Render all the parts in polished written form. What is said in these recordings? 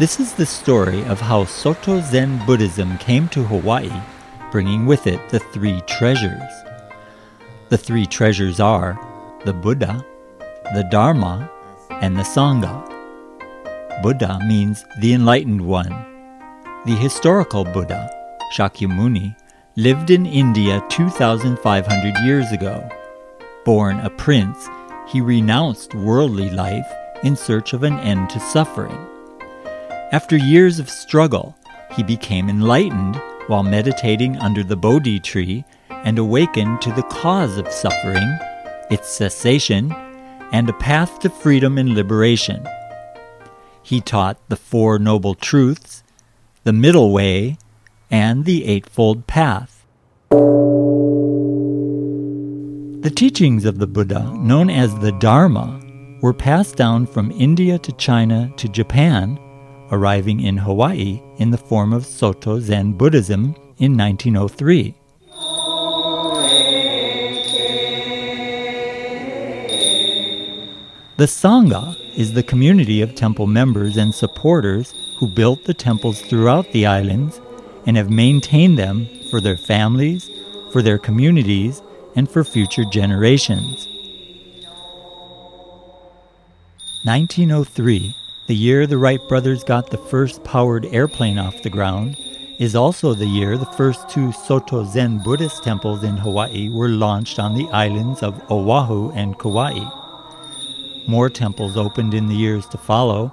This is the story of how Soto Zen Buddhism came to Hawaii, bringing with it the three treasures. The three treasures are the Buddha, the Dharma, and the Sangha. Buddha means the enlightened one. The historical Buddha, Shakyamuni, lived in India 2,500 years ago. Born a prince, he renounced worldly life in search of an end to suffering. After years of struggle, he became enlightened while meditating under the Bodhi tree and awakened to the cause of suffering, its cessation, and a path to freedom and liberation. He taught the Four Noble Truths, the Middle Way, and the Eightfold Path. The teachings of the Buddha, known as the Dharma, were passed down from India to China to Japan, arriving in Hawaii in the form of Soto Zen Buddhism in 1903. The Sangha is the community of temple members and supporters who built the temples throughout the islands and have maintained them for their families, for their communities, and for future generations. 1903, the year the Wright brothers got the first powered airplane off the ground, is also the year the first two Soto Zen Buddhist temples in Hawaii were launched on the islands of Oahu and Kauai. More temples opened in the years to follow,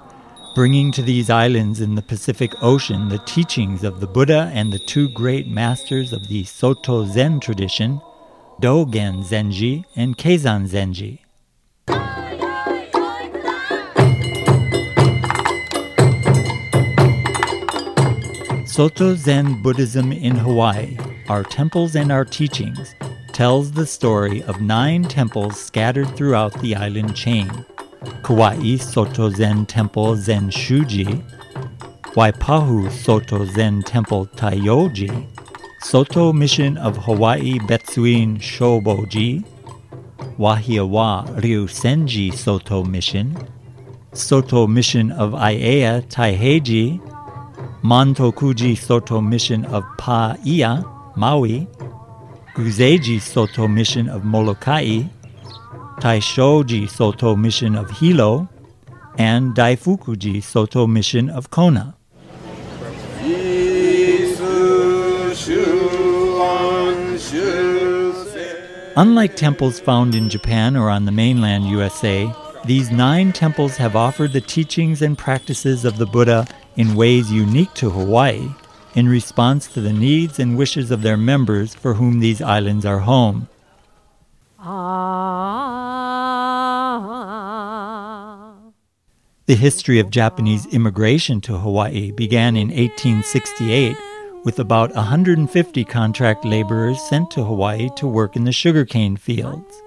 bringing to these islands in the Pacific Ocean the teachings of the Buddha and the two great masters of the Soto Zen tradition, Dogen Zenji and Keizan Zenji. Soto Zen Buddhism in Hawaii, Our Temples and Our Teachings, tells the story of 9 temples scattered throughout the island chain. Kauai Soto Zen Temple Zenshuji, Waipahu Soto Zen Temple Taiyoji, Soto Mission of Hawaii Betsuin Shoboji, Wahiawa Ryusenji Soto Mission, Soto Mission of Aiea Taiheiji, Mantokuji Soto Mission of Paia, Maui, Guzeiji Soto Mission of Molokai, Taishoji Soto Mission of Hilo, and Daifukuji Soto Mission of Kona. Unlike temples found in Japan or on the mainland USA, these 9 temples have offered the teachings and practices of the Buddha in ways unique to Hawaii, in response to the needs and wishes of their members for whom these islands are home. The history of Japanese immigration to Hawaii began in 1868 with about 150 contract laborers sent to Hawaii to work in the sugarcane fields.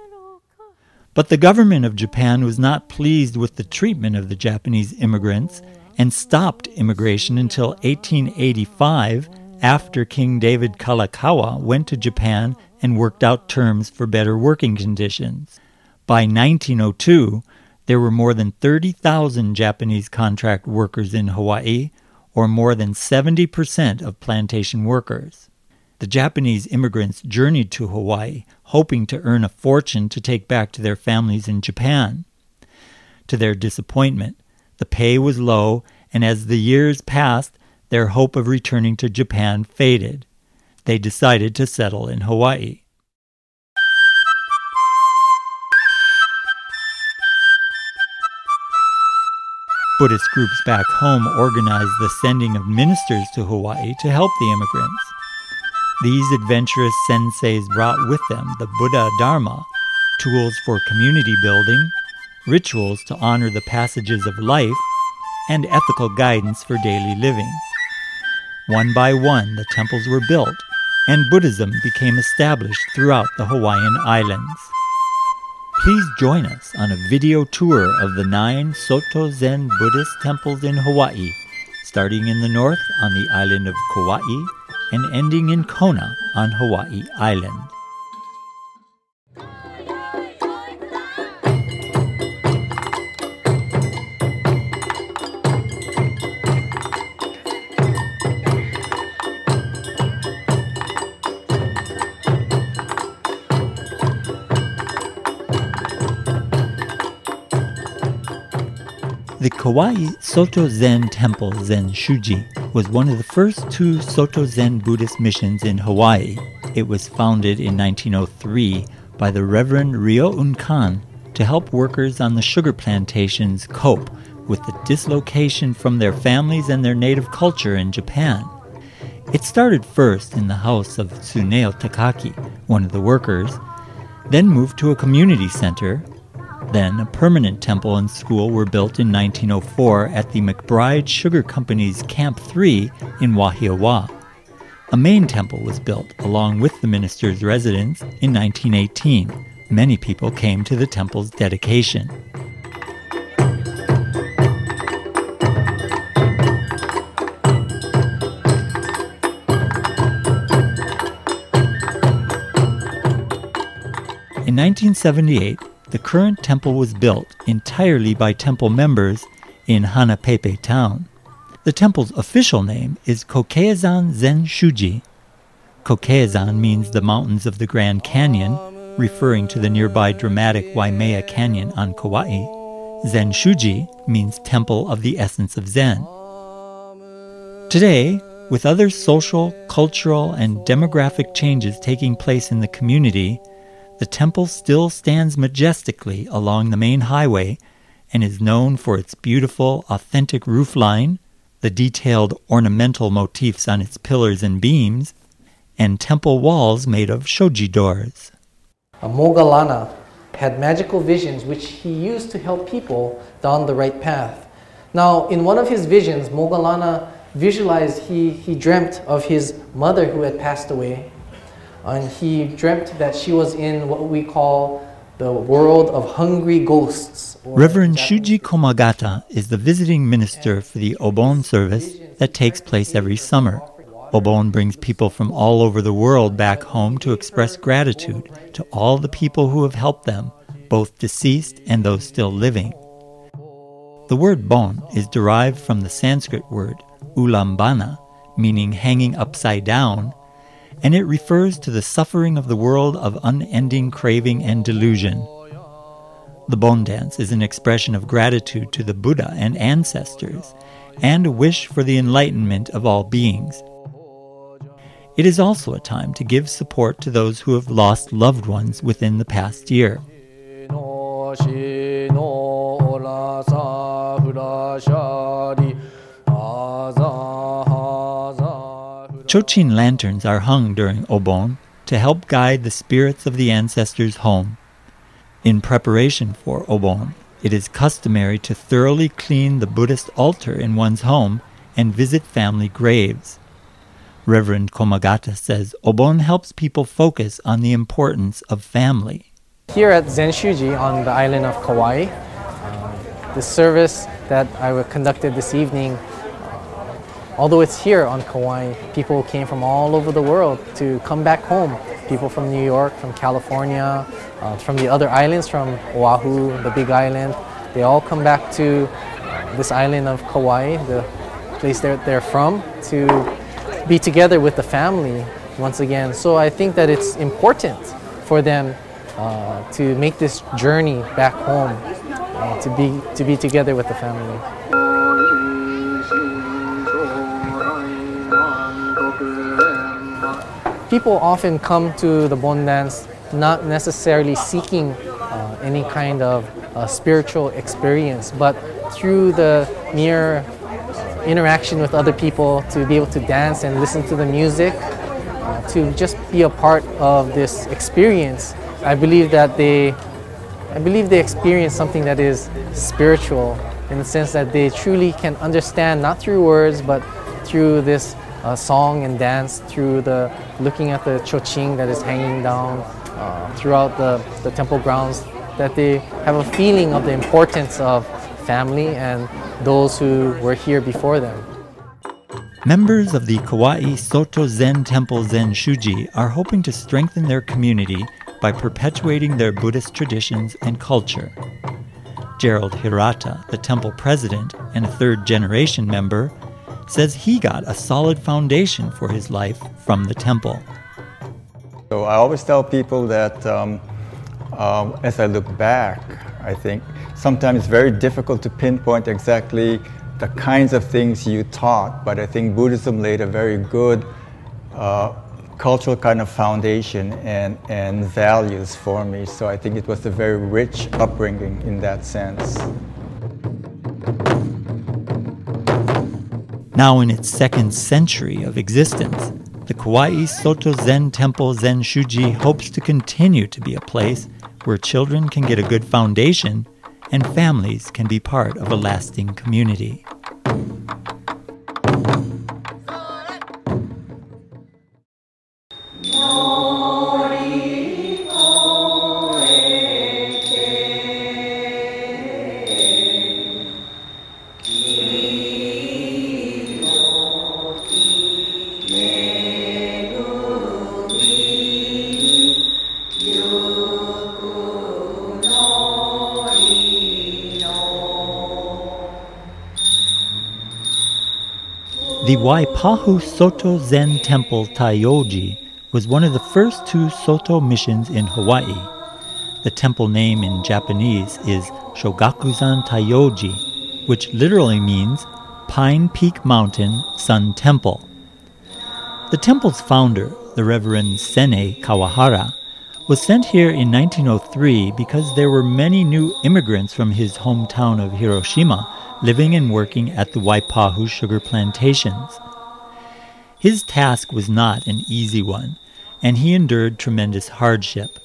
But the government of Japan was not pleased with the treatment of the Japanese immigrants and stopped immigration until 1885, after King David Kalakaua went to Japan and worked out terms for better working conditions. By 1902, there were more than 30,000 Japanese contract workers in Hawaii, or more than 70% of plantation workers. The Japanese immigrants journeyed to Hawaii, hoping to earn a fortune to take back to their families in Japan. To their disappointment, the pay was low, and as the years passed, their hope of returning to Japan faded. They decided to settle in Hawaii. Buddhist groups back home organized the sending of ministers to Hawaii to help the immigrants. These adventurous senseis brought with them the Buddha Dharma, tools for community building, rituals to honor the passages of life, and ethical guidance for daily living. One by one, the temples were built, and Buddhism became established throughout the Hawaiian Islands. Please join us on a video tour of the 9 Soto Zen Buddhist temples in Hawaii, starting in the north on the island of Kauai and ending in Kona on Hawaii Island. The Kauai Soto Zen Temple Zenshuji was one of the first two Soto Zen Buddhist missions in Hawaii. It was founded in 1903 by the Reverend Ryusenji to help workers on the sugar plantations cope with the dislocation from their families and their native culture in Japan. It started first in the house of Tsuneo Takaki, one of the workers, then moved to a community center. Then a permanent temple and school were built in 1904 at the McBride Sugar Company's Camp 3 in Wahiawa. A main temple was built along with the minister's residence in 1918. Many people came to the temple's dedication. In 1978, the current temple was built entirely by temple members in Hanapepe town. The temple's official name is Kokeizan Zenshuji. Kokeizan means the mountains of the Grand Canyon, referring to the nearby dramatic Waimea Canyon on Kauai. Zenshuji means Temple of the Essence of Zen. Today, with other social, cultural, and demographic changes taking place in the community, the temple still stands majestically along the main highway and is known for its beautiful, authentic roofline, the detailed ornamental motifs on its pillars and beams, and temple walls made of shoji doors. Moggallana had magical visions which he used to help people down the right path. Now, in one of his visions, Moggallana visualized, he dreamt of his mother who had passed away. And he dreamt that she was in what we call the world of hungry ghosts. Reverend Shuji Komagata is the visiting minister for the Obon service that takes place every summer. Obon brings people from all over the world back home to express gratitude to all the people who have helped them, both deceased and those still living. The word bon is derived from the Sanskrit word ulambana, meaning hanging upside down, and it refers to the suffering of the world of unending craving and delusion. The Bon dance is an expression of gratitude to the Buddha and ancestors, and a wish for the enlightenment of all beings. It is also a time to give support to those who have lost loved ones within the past year. Chochin lanterns are hung during Obon to help guide the spirits of the ancestors home. In preparation for Obon, it is customary to thoroughly clean the Buddhist altar in one's home and visit family graves. Reverend Komagata says Obon helps people focus on the importance of family. Here at Zenshuji on the island of Kauai, the service that I conducted this evening, although it's here on Kauai, people came from all over the world to come back home. People from New York, from California, from the other islands, from Oahu, the Big Island. They all come back to this island of Kauai, the place they're from, to be together with the family once again. So I think that it's important for them to make this journey back home, to be together with the family. People often come to the Bon dance not necessarily seeking any kind of spiritual experience, but through the mere interaction with other people, to be able to dance and listen to the music, to just be a part of this experience. I believe they experience something that is spiritual, in the sense that they truly can understand, not through words, but through this song and dance, through the looking at the choching that is hanging down throughout the temple grounds, that they have a feeling of the importance of family and those who were here before them. Members of the Kauai Soto Zen Temple Zenshuji are hoping to strengthen their community by perpetuating their Buddhist traditions and culture. Gerald Hirata, the temple president and a third-generation member, says he got a solid foundation for his life from the temple. So I always tell people that as I look back, I think sometimes it's very difficult to pinpoint exactly the kinds of things you taught, but I think Buddhism laid a very good cultural kind of foundation and values for me. So I think it was a very rich upbringing in that sense. Now in its second century of existence, the Kauai Soto Zen Temple Zenshuji hopes to continue to be a place where children can get a good foundation and families can be part of a lasting community. The Waipahu Soto Zen Temple Taiyoji was one of the first two Soto missions in Hawaii. The temple name in Japanese is Shogakuzan Taiyoji, which literally means Pine Peak Mountain Sun Temple. The temple's founder, the Reverend Sene Kawahara, was sent here in 1903 because there were many new immigrants from his hometown of Hiroshima living and working at the Waipahu sugar plantations. His task was not an easy one, and he endured tremendous hardship.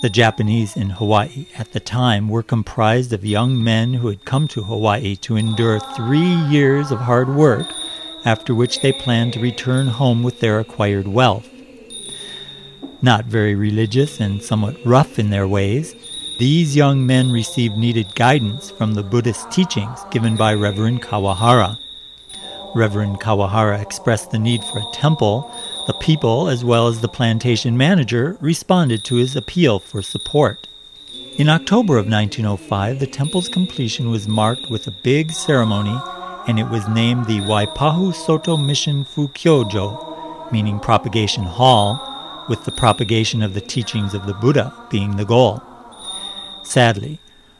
The Japanese in Hawaii at the time were comprised of young men who had come to Hawaii to endure 3 years of hard work, after which they planned to return home with their acquired wealth. Not very religious and somewhat rough in their ways, these young men received needed guidance from the Buddhist teachings given by Reverend Kawahara. Reverend Kawahara expressed the need for a temple. The people, as well as the plantation manager, responded to his appeal for support. In October of 1905, the temple's completion was marked with a big ceremony, and it was named the Waipahu Soto Mission Fukyojo, meaning propagation hall, with the propagation of the teachings of the Buddha being the goal. Sadly,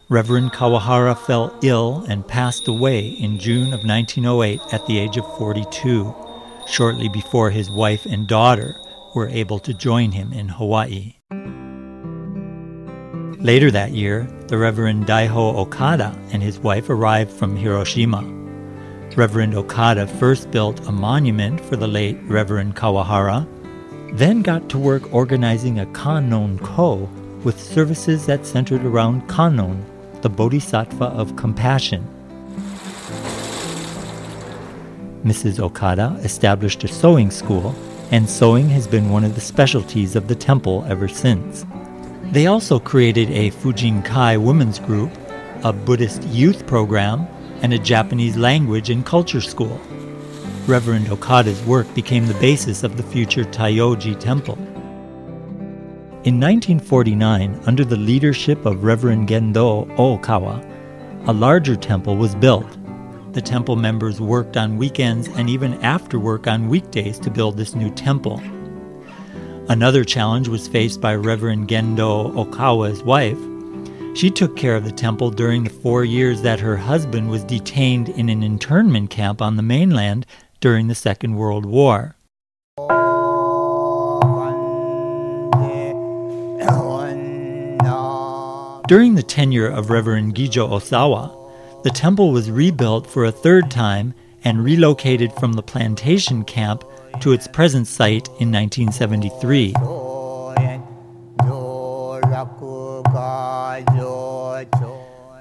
Reverend Kawahara fell ill and passed away in June of 1908 at the age of 42, shortly before his wife and daughter were able to join him in Hawaii. Later that year, the Reverend Daiho Okada and his wife arrived from Hiroshima. Reverend Okada first built a monument for the late Reverend Kawahara, then got to work organizing a Kannon Ko with services that centered around Kannon, the Bodhisattva of compassion. Mrs. Okada established a sewing school, and sewing has been one of the specialties of the temple ever since. They also created a Fujinkai women's group, a Buddhist youth program, and a Japanese language and culture school. Reverend Okada's work became the basis of the future Taiyoji temple. In 1949, under the leadership of Reverend Gendo Ookawa, a larger temple was built. The temple members worked on weekends and even after work on weekdays to build this new temple. Another challenge was faced by Reverend Gendo Ookawa's wife. She took care of the temple during the 4 years that her husband was detained in an internment camp on the mainland during the Second World War. During the tenure of Reverend Gijo Osawa, the temple was rebuilt for a third time and relocated from the plantation camp to its present site in 1973.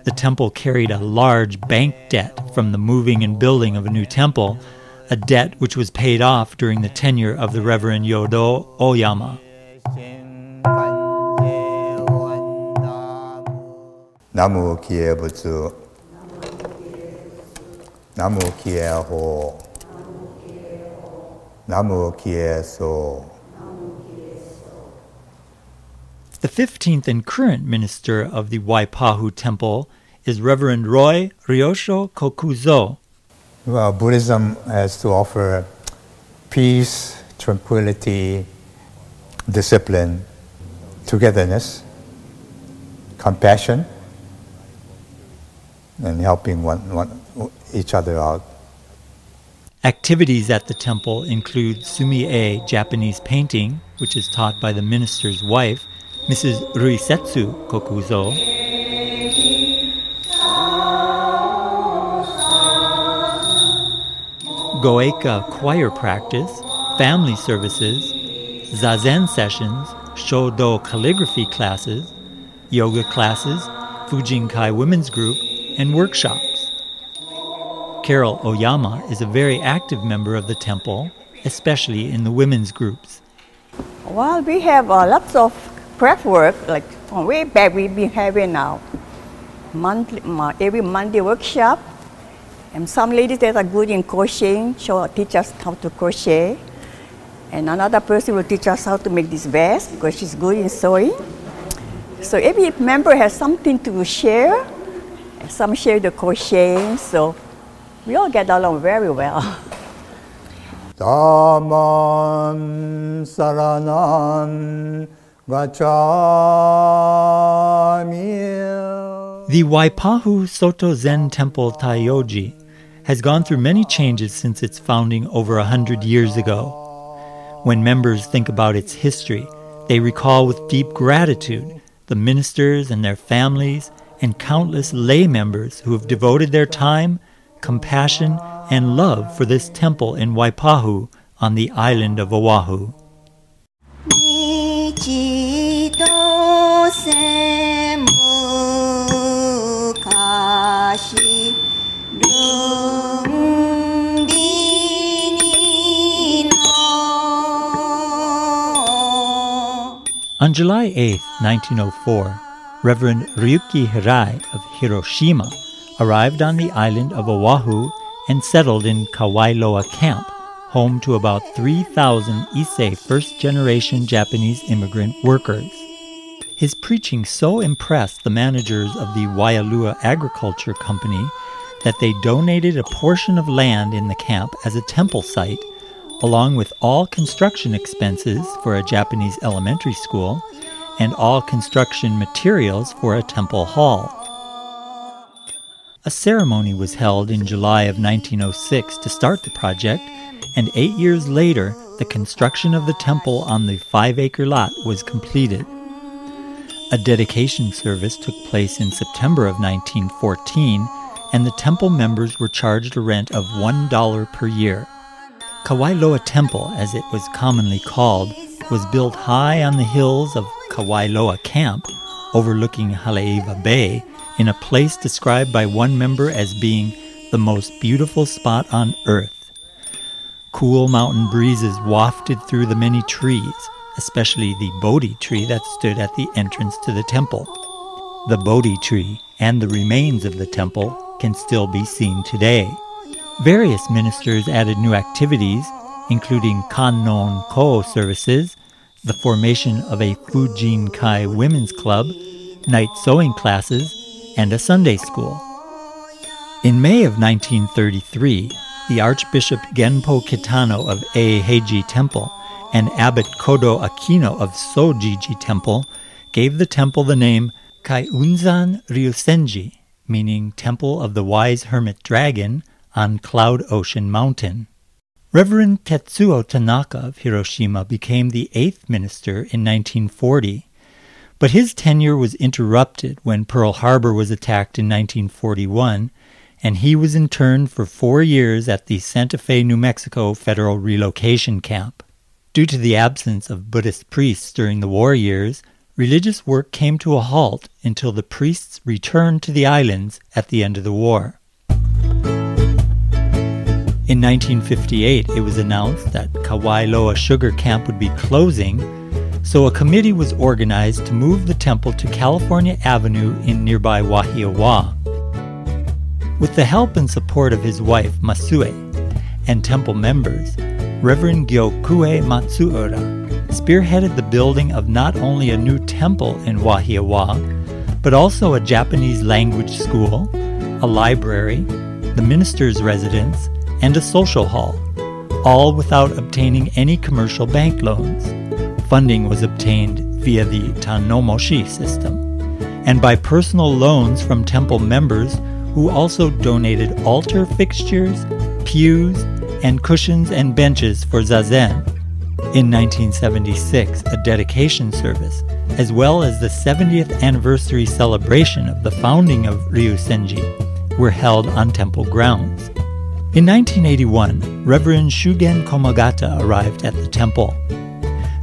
The temple carried a large bank debt from the moving and building of a new temple, a debt which was paid off during the tenure of the Reverend Yodo Oyama. Namu kie butsu, Namu kie ho, Namu kie so. The 15th and current minister of the Waipahu Temple is Reverend Roy Ryosho Kokuzo. Well, Buddhism has to offer peace, tranquility, discipline, togetherness, compassion, and helping each other out. Activities at the temple include sumi-e Japanese painting, which is taught by the minister's wife, Mrs. Ryusenji Kokuzo, Goeka choir practice, family services, Zazen sessions, Shodo calligraphy classes, yoga classes, Fujinkai women's group, and workshops. Carol Oyama is a very active member of the temple, especially in the women's groups. Well, we have lots of craft work, like from way back we've been having now every Monday workshop. And some ladies that are good in crocheting teach us how to crochet. And another person will teach us how to make this vest because she's good in sewing. So every member has something to share. Some share the crocheting, so we all get along very well. Dhammam saranam gacchami. The Waipahu Soto Zen Temple Taiyoji has gone through many changes since its founding over 100 years ago. When members think about its history, they recall with deep gratitude the ministers and their families and countless lay members who have devoted their time, compassion, and love for this temple in Waipahu on the island of Oahu. On July 8, 1904, Reverend Ryuki Hirai of Hiroshima arrived on the island of Oahu and settled in Kauai Loa Camp, home to about 3,000 Issei first-generation Japanese immigrant workers. His preaching so impressed the managers of the Waialua Agriculture Company that they donated a portion of land in the camp as a temple site, along with all construction expenses for a Japanese elementary school and all construction materials for a temple hall. A ceremony was held in July of 1906 to start the project, and 8 years later, the construction of the temple on the 5-acre lot was completed. A dedication service took place in September of 1914, and the temple members were charged a rent of $1 per year. Kauai Loa Temple, as it was commonly called, was built high on the hills of Kauai Loa Camp, overlooking Haleiwa Bay, in a place described by one member as being the most beautiful spot on earth. Cool mountain breezes wafted through the many trees, especially the Bodhi tree that stood at the entrance to the temple. The Bodhi tree and the remains of the temple can still be seen today. Various ministers added new activities, including Kannon Ko services, the formation of a Fujinkai women's club, night sewing classes, and a Sunday school. In May of 1933, the Archbishop Genpo Kitano of Taiheiji Temple and Abbot Kodo Akino of Shojiji Temple gave the temple the name Kaiunzan Ryusenji, meaning Temple of the Wise Hermit Dragon, on Cloud Ocean Mountain. Reverend Tetsuo Tanaka of Hiroshima became the 8th minister in 1940, but his tenure was interrupted when Pearl Harbor was attacked in 1941, and he was interned for 4 years at the Santa Fe, New Mexico Federal Relocation Camp. Due to the absence of Buddhist priests during the war years, religious work came to a halt until the priests returned to the islands at the end of the war. In 1958, it was announced that Kauai Loa Sugar Camp would be closing, so a committee was organized to move the temple to California Avenue in nearby Wahiawa. With the help and support of his wife, Masue, and temple members, Reverend Gyokue Matsuura spearheaded the building of not only a new temple in Wahiawa, but also a Japanese language school, a library, the minister's residence, and a social hall, all without obtaining any commercial bank loans. Funding was obtained via the Tanomoshi system, and by personal loans from temple members who also donated altar fixtures, pews, and cushions and benches for Zazen. In 1976, a dedication service, as well as the 70th anniversary celebration of the founding of Ryusenji, were held on temple grounds. In 1981, Reverend Shugen Komagata arrived at the temple.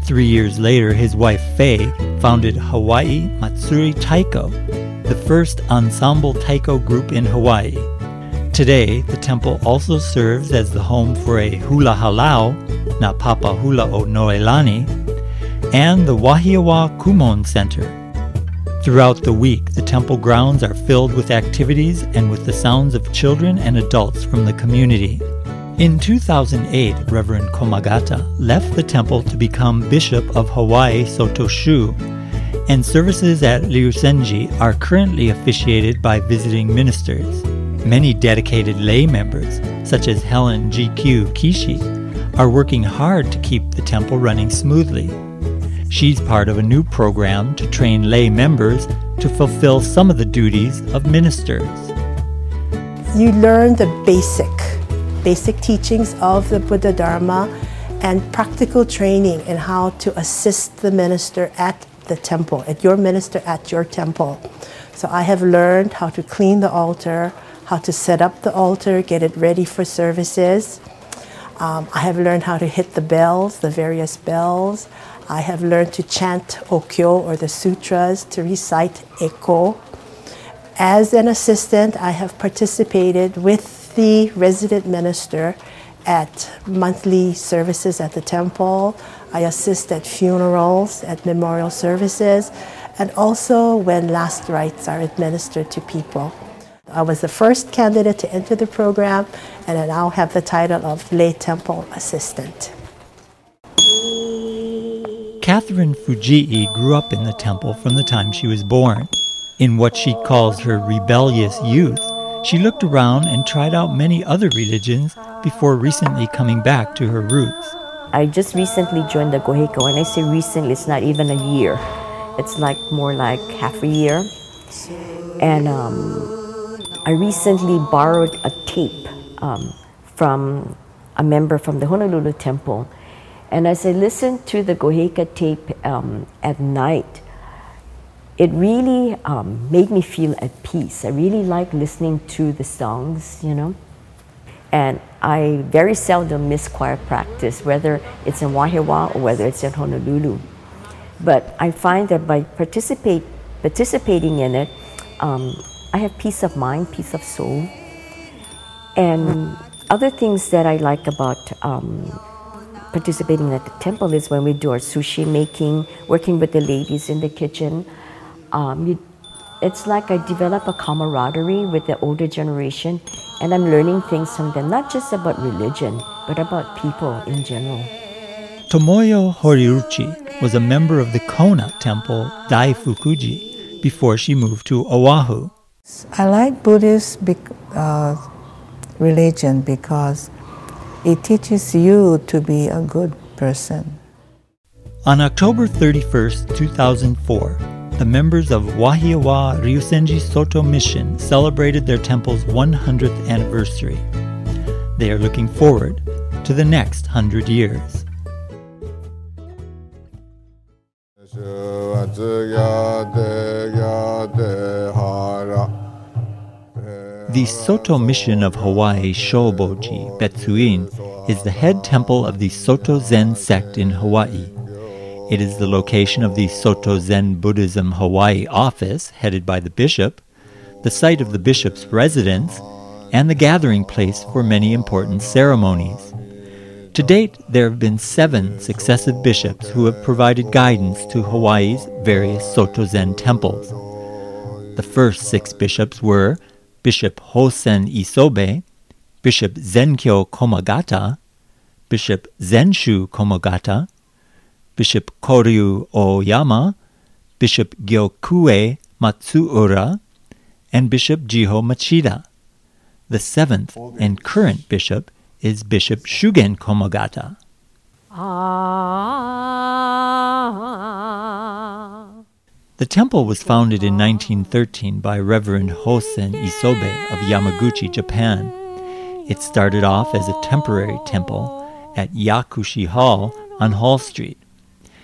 3 years later, his wife Faye founded Hawaii Matsuri Taiko, the first ensemble taiko group in Hawaii. Today, the temple also serves as the home for a hula halau, Na Papa Hula o Noelani, and the Wahiawa Kumon Center. Throughout the week, the temple grounds are filled with activities and with the sounds of children and adults from the community. In 2008, Reverend Komagata left the temple to become Bishop of Hawaii Soto Shu, and services at Ryusenji are currently officiated by visiting ministers. Many dedicated lay members, such as Helen G.Q. Kishi, are working hard to keep the temple running smoothly. She's part of a new program to train lay members to fulfill some of the duties of ministers. You learn the basic teachings of the Buddha Dharma and practical training in how to assist the minister at the temple, at your minister at your temple. So I have learned how to clean the altar, how to set up the altar, get it ready for services. I have learned how to hit the bells, the various bells. I have learned to chant Okyo or the sutras, to recite Eko. As an assistant, I have participated with the resident minister at monthly services at the temple. I assist at funerals, at memorial services, and also when last rites are administered to people. I was the first candidate to enter the program, and I now have the title of Lay Temple Assistant. Catherine Fujii grew up in the temple from the time she was born. In what she calls her rebellious youth, she looked around and tried out many other religions before recently coming back to her roots. I just recently joined the Goheika. When I say recently, it's not even a year. It's more like half a year. And I recently borrowed a tape from a member from the Honolulu temple. And as I listened to the Goheika tape at night, it really made me feel at peace. I really like listening to the songs, you know. And I very seldom miss choir practice, whether it's in Wahiawa or whether it's in Honolulu. But I find that by participating in it, I have peace of mind, peace of soul. And other things that I like about participating at the temple is when we do our sushi making, working with the ladies in the kitchen. It's like I develop a camaraderie with the older generation, and I'm learning things from them, not just about religion, but about people in general. Tomoyo Horiuchi was a member of the Kona temple Daifukuji before she moved to Oahu. I like Buddhist religion because it teaches you to be a good person. On October 31st, 2004, the members of Wahiawa Ryusenji Soto Mission celebrated their temple's 100th anniversary. They are looking forward to the next 100 years. The Soto Mission of Hawaii Shoboji, Betsuin, is the head temple of the Soto Zen sect in Hawaii. It is the location of the Soto Zen Buddhism Hawaii office, headed by the bishop, the site of the bishop's residence, and the gathering place for many important ceremonies. To date, there have been 7 successive bishops who have provided guidance to Hawaii's various Soto Zen temples. The first 6 bishops were Bishop Hosen Isobe, Bishop Zenkyo Komagata, Bishop Zenshu Komagata, Bishop Koryu Oyama, Bishop Gyokue Matsuura, and Bishop Jiho Machida. The 7th and current bishop is Bishop Shugen Komagata. The The temple was founded in 1913 by Reverend Hosen Isobe of Yamaguchi, Japan. It started off as a temporary temple at Yakushi Hall on Hall Street.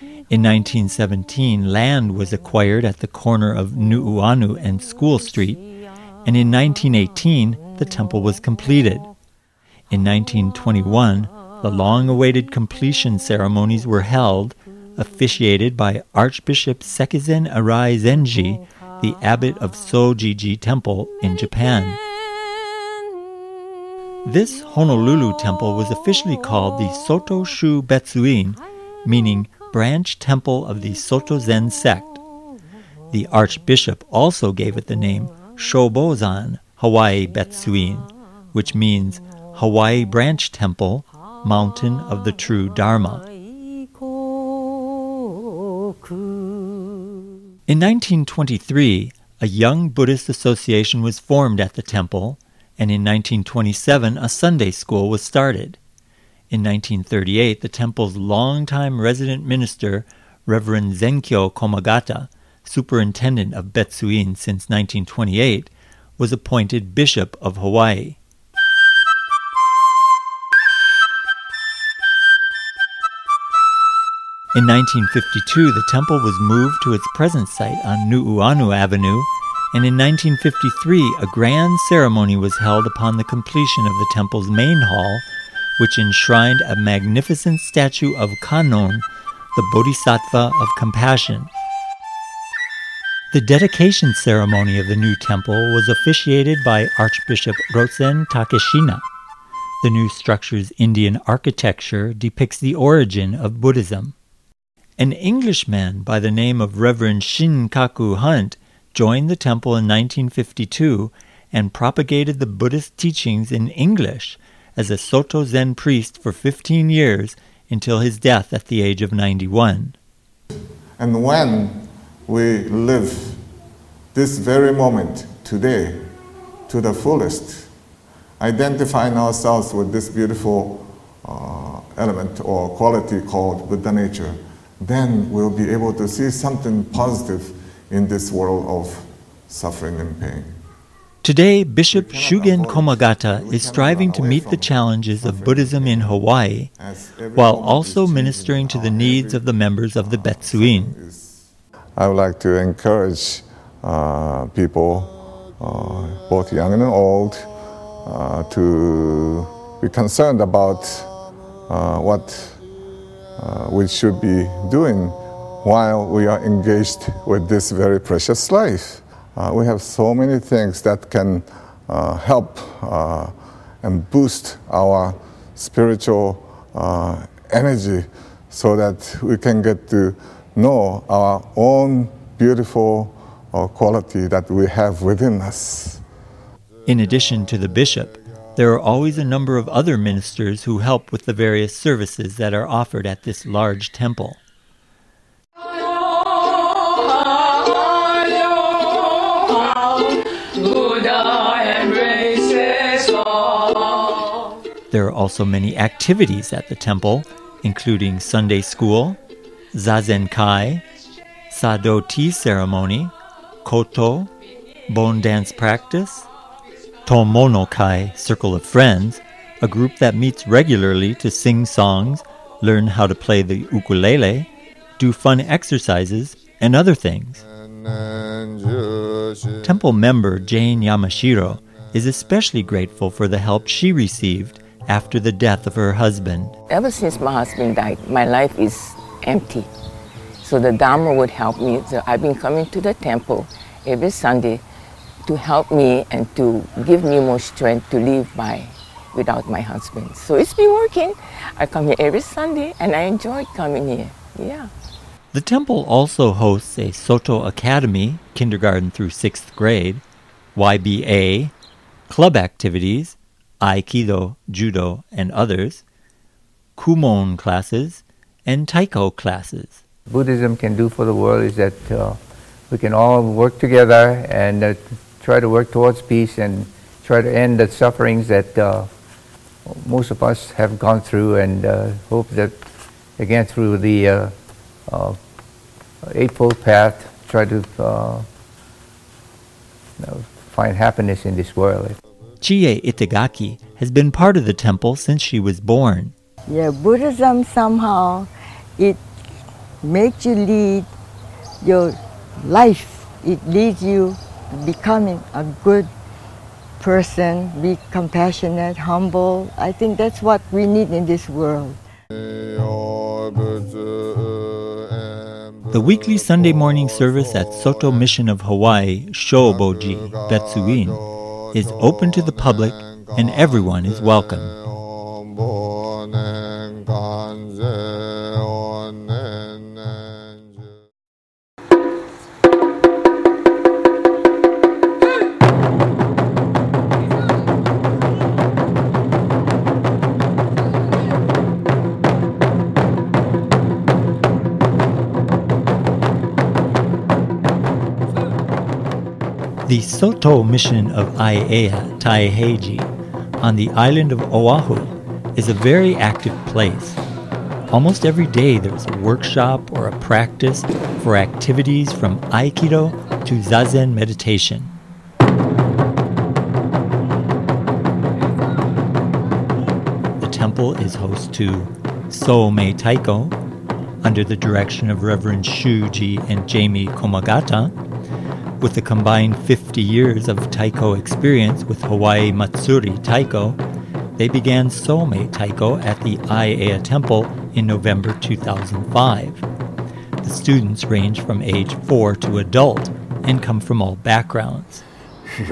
In 1917, land was acquired at the corner of Nu'uanu and School Street, and in 1918, the temple was completed. In 1921, the long-awaited completion ceremonies were held, officiated by Archbishop Sekizen Arai Zenji, the abbot of Shoji Temple in Japan. This Honolulu temple was officially called the Soto Shu Betsuin, meaning branch temple of the Soto Zen sect. The archbishop also gave it the name Shobozan Hawaii Betsuin, which means Hawaii Branch Temple, Mountain of the True Dharma. In 1923, a young Buddhist association was formed at the temple, and in 1927 a Sunday school was started. In 1938, the temple's longtime resident minister, Reverend Zenkyo Komagata, superintendent of Betsuin since 1928, was appointed Bishop of Hawaii. In 1952, the temple was moved to its present site on Nu'uanu Avenue, and in 1953, a grand ceremony was held upon the completion of the temple's main hall, which enshrined a magnificent statue of Kannon, the Bodhisattva of Compassion. The dedication ceremony of the new temple was officiated by Archbishop Rosen Takeshina. The new structure's Indian architecture depicts the origin of Buddhism. An Englishman by the name of Reverend Shinkaku Hunt joined the temple in 1952 and propagated the Buddhist teachings in English as a Soto Zen priest for 15 years until his death at the age of 91. And when we live this very moment today to the fullest, identifying ourselves with this beautiful element or quality called Buddha nature, then we'll be able to see something positive in this world of suffering and pain. Today, Bishop Shugen Komagata is striving to meet the challenges of Buddhism in Hawaii while also ministering to the needs of the members of the Betsuin. I would like to encourage people, both young and old, to be concerned about what we should be doing while we are engaged with this very precious life. We have so many things that can help and boost our spiritual energy so that we can get to know our own beautiful quality that we have within us. In addition to the bishop, there are always a number of other ministers who help with the various services that are offered at this large temple. There are also many activities at the temple, including Sunday school, Zazen Kai, Sado tea ceremony, Koto, bone dance practice, Tomonokai, Circle of Friends, a group that meets regularly to sing songs, learn how to play the ukulele, do fun exercises, and other things. Temple member Jane Yamashiro is especially grateful for the help she received after the death of her husband. Ever since my husband died, my life is empty. So the Dharma would help me. So I've been coming to the temple every Sunday to help me and to give me more strength to live by without my husband. So it's been working. I come here every Sunday and I enjoy coming here. Yeah. The temple also hosts a Soto Academy, kindergarten through 6th grade, YBA, club activities, Aikido, Judo, and others, Kumon classes, and Taiko classes. Buddhism can do for the world is that we can all work together and try to work towards peace and try to end the sufferings that most of us have gone through, and hope that again through the Eightfold Path try to find happiness in this world. Chie Itagaki has been part of the temple since she was born. Yeah, Buddhism somehow, it makes you lead your life. It leads you becoming a good person, be compassionate, humble. I think that's what we need in this world. The weekly Sunday morning service at Soto Mission of Hawaii, Shoboji, Betsuin, is open to the public and everyone is welcome. The Soto Mission of Aiea, Taiheiji, on the island of Oahu, is a very active place. Almost every day there's a workshop or a practice for activities from Aikido to Zazen meditation. The temple is host to So-mei Taiko, under the direction of Reverend Shuji and Jamie Komagata. With a combined 50 years of Taiko experience with Hawaii Matsuri Taiko, they began So-mei Taiko at the Aiea Temple in November 2005. The students range from age 4 to adult and come from all backgrounds. A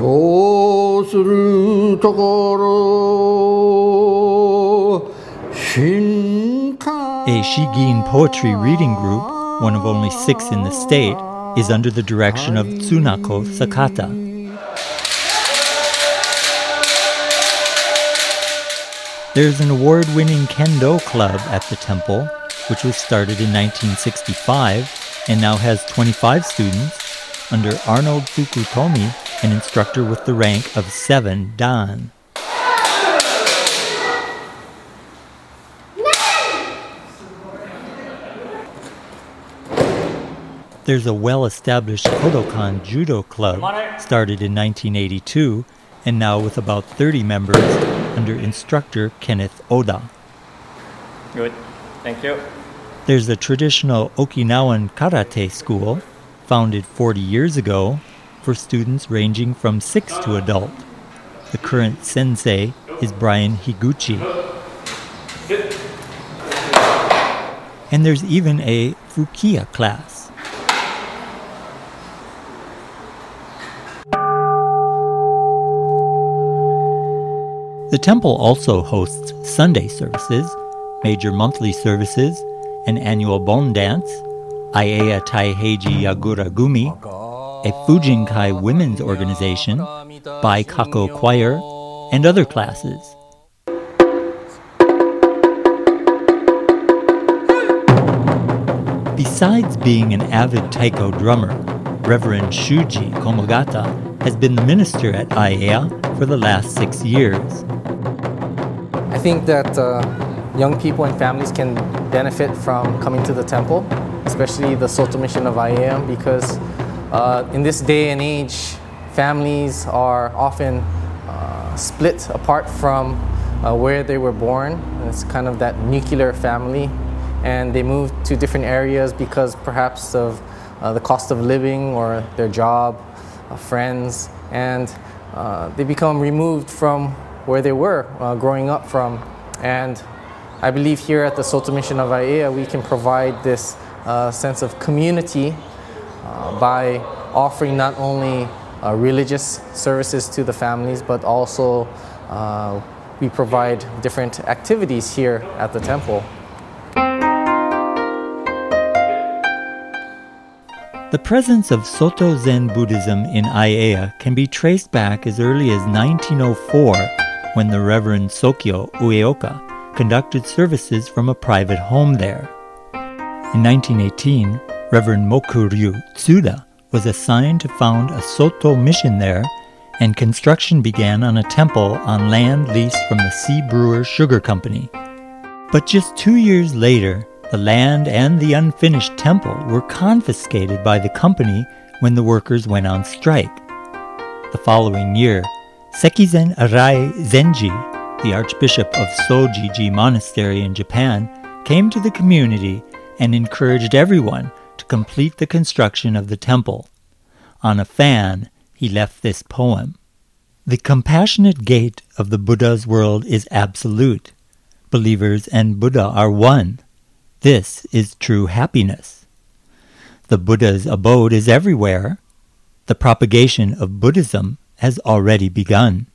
Shigin poetry reading group, one of only 6 in the state, is under the direction of Tsunako Sakata. There's an award-winning kendo club at the temple, which was started in 1965 and now has 25 students under Arnold Fukutomi, an instructor with the rank of 7 Dan. There's a well-established Kodokan Judo Club, started in 1982, and now with about 30 members under instructor Kenneth Oda. Good, thank you. There's a traditional Okinawan karate school, founded 40 years ago, for students ranging from 6 to adult. The current sensei is Brian Higuchi. And there's even a Fukiya class. The temple also hosts Sunday services, major monthly services, an annual Bon dance, Aiea Taiheiji Yagura Gumi, a Fujinkai women's organization, Baikako choir, and other classes. Besides being an avid taiko drummer, Reverend Shuji Komagata has been the minister at Aiea for the last 6 years. I think that young people and families can benefit from coming to the temple, especially the Soto Mission of Aiea, because in this day and age, families are often split apart from where they were born. It's kind of that nuclear family, and they move to different areas because perhaps of the cost of living or their job, friends, and they become removed from where they were growing up from. And I believe here at the Soto Mission of Aiea, we can provide this sense of community by offering not only religious services to the families, but also we provide different activities here at the temple. The presence of Soto Zen Buddhism in Aiea can be traced back as early as 1904, when the Reverend Sokyo Ueoka conducted services from a private home there. In 1918, Reverend Mokuryu Tsuda was assigned to found a Soto mission there, and construction began on a temple on land leased from the Sea Brewer Sugar Company. But just 2 years later, The land and the unfinished temple were confiscated by the company when the workers went on strike. The following year, Sekizen Arai Zenji, the Archbishop of Shoji Monastery in Japan, came to the community and encouraged everyone to complete the construction of the temple. On a fan, he left this poem. The compassionate gate of the Buddha's world is absolute. Believers and Buddha are one. This is true happiness. The Buddha's abode is everywhere. The propagation of Buddhism has already begun.